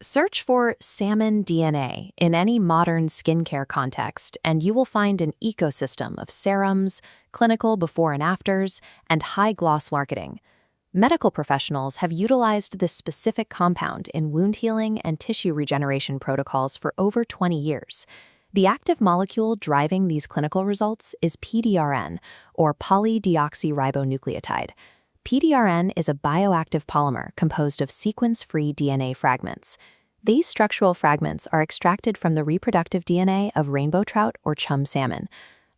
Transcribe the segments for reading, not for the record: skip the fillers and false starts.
Search for Salmon DNA in any modern skincare context, and you will find an ecosystem of serums, clinical before and afters, and high-gloss marketing. Medical professionals have utilized this specific compound in wound healing and tissue regeneration protocols for over 20 years. The active molecule driving these clinical results is PDRN, or Polydeoxyribonucleotide. PDRN is a bioactive polymer composed of sequence-free DNA fragments. These structural fragments are extracted from the reproductive DNA of rainbow trout or chum salmon.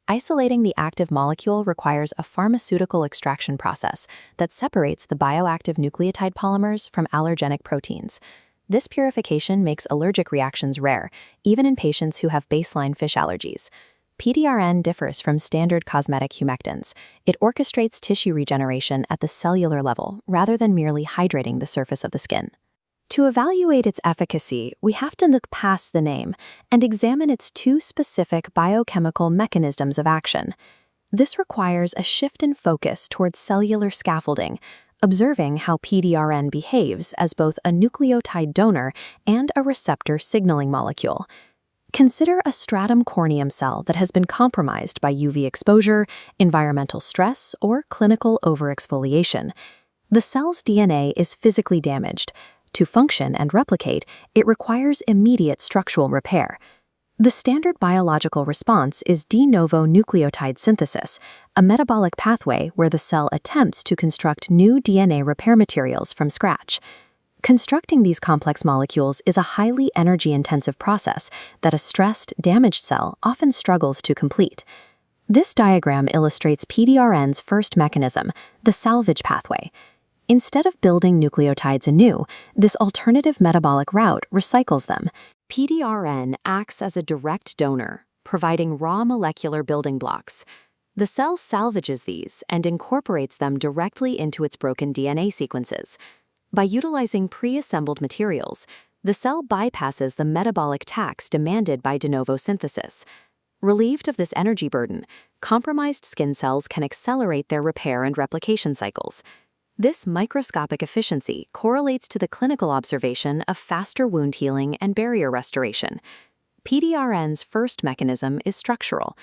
Isolating the active molecule requires a pharmaceutical extraction process that separates the bioactive nucleotide polymers from allergenic proteins. This purification makes allergic reactions rare, even in patients who have baseline fish allergies. PDRN differs from standard cosmetic humectants. It orchestrates tissue regeneration at the cellular level rather than merely hydrating the surface of the skin. To evaluate its efficacy, we have to look past the name and examine its two specific biochemical mechanisms of action. This requires a shift in focus towards cellular scaffolding, observing how PDRN behaves as both a nucleotide donor and a receptor signaling molecule. Consider a stratum corneum cell that has been compromised by UV exposure, environmental stress, or clinical overexfoliation. The cell's DNA is physically damaged. To function and replicate, it requires immediate structural repair. The standard biological response is de novo nucleotide synthesis, a metabolic pathway where the cell attempts to construct new DNA repair materials from scratch. Constructing these complex molecules is a highly energy-intensive process that a stressed, damaged cell often struggles to complete. This diagram illustrates PDRN's first mechanism, the salvage pathway. Instead of building nucleotides anew, this alternative metabolic route recycles them. PDRN acts as a direct donor, providing raw molecular building blocks. The cell salvages these and incorporates them directly into its broken DNA sequences. By utilizing pre-assembled materials, the cell bypasses the metabolic tax demanded by de novo synthesis. Relieved of this energy burden, compromised skin cells can accelerate their repair and replication cycles. This microscopic efficiency correlates to the clinical observation of faster wound healing and barrier restoration. PDRN's first mechanism is structural.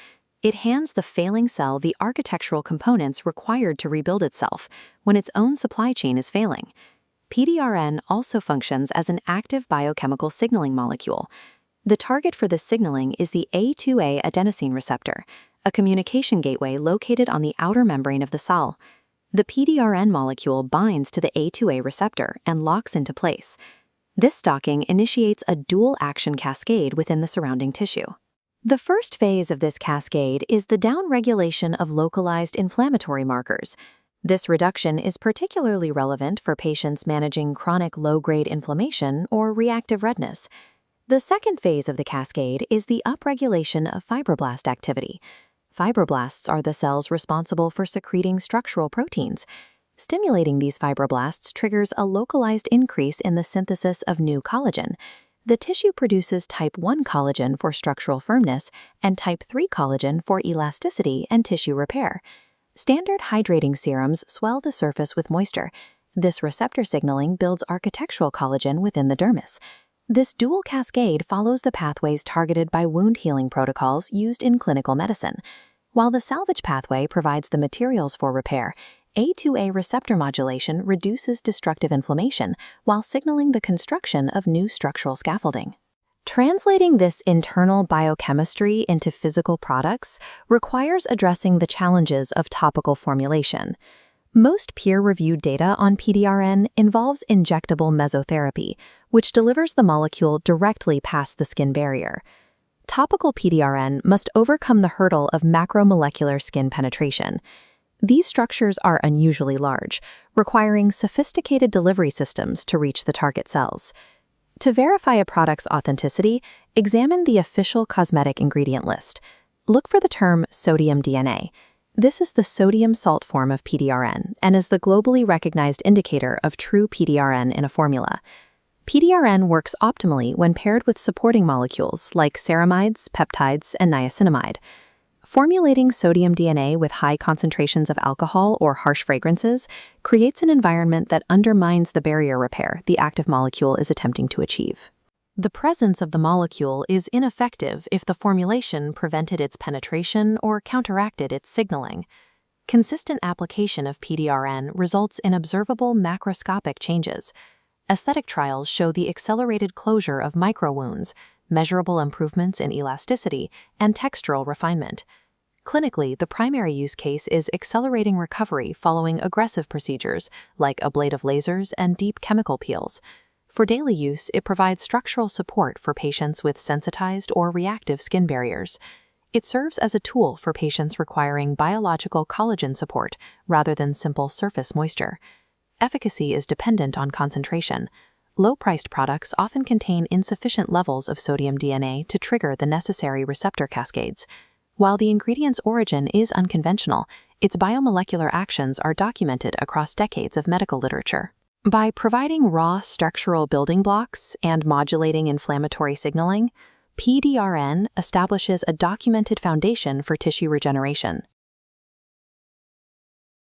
It hands the failing cell the architectural components required to rebuild itself when its own supply chain is failing. PDRN also functions as an active biochemical signaling molecule. The target for this signaling is the A2A adenosine receptor, a communication gateway located on the outer membrane of the cell. The PDRN molecule binds to the A2A receptor and locks into place. This docking initiates a dual-action cascade within the surrounding tissue. The first phase of this cascade is the downregulation of localized inflammatory markers. This reduction is particularly relevant for patients managing chronic low-grade inflammation or reactive redness. The second phase of the cascade is the upregulation of fibroblast activity. Fibroblasts are the cells responsible for secreting structural proteins. Stimulating these fibroblasts triggers a localized increase in the synthesis of new collagen. The tissue produces type 1 collagen for structural firmness and type 3 collagen for elasticity and tissue repair. Standard hydrating serums swell the surface with moisture. This receptor signaling builds architectural collagen within the dermis. This dual cascade follows the pathways targeted by wound healing protocols used in clinical medicine. While the salvage pathway provides the materials for repair, A2A receptor modulation reduces destructive inflammation while signaling the construction of new structural scaffolding. Translating this internal biochemistry into physical products requires addressing the challenges of topical formulation. Most peer-reviewed data on PDRN involves injectable mesotherapy, which delivers the molecule directly past the skin barrier. Topical PDRN must overcome the hurdle of macromolecular skin penetration. These structures are unusually large, requiring sophisticated delivery systems to reach the target cells. To verify a product's authenticity, examine the official cosmetic ingredient list. Look for the term sodium DNA. This is the sodium salt form of PDRN and is the globally recognized indicator of true PDRN in a formula. PDRN works optimally when paired with supporting molecules like ceramides, peptides, and niacinamide. Formulating sodium DNA with high concentrations of alcohol or harsh fragrances creates an environment that undermines the barrier repair the active molecule is attempting to achieve. The presence of the molecule is ineffective if the formulation prevented its penetration or counteracted its signaling. Consistent application of PDRN results in observable macroscopic changes. Aesthetic trials show the accelerated closure of microwounds, measurable improvements in elasticity, and textural refinement. Clinically, the primary use case is accelerating recovery following aggressive procedures like ablative lasers and deep chemical peels. For daily use, it provides structural support for patients with sensitized or reactive skin barriers. It serves as a tool for patients requiring biological collagen support rather than simple surface moisture. Efficacy is dependent on concentration. Low-priced products often contain insufficient levels of sodium DNA to trigger the necessary receptor cascades. While the ingredient's origin is unconventional, its biomolecular actions are documented across decades of medical literature. By providing raw structural building blocks and modulating inflammatory signaling, PDRN establishes a documented foundation for tissue regeneration.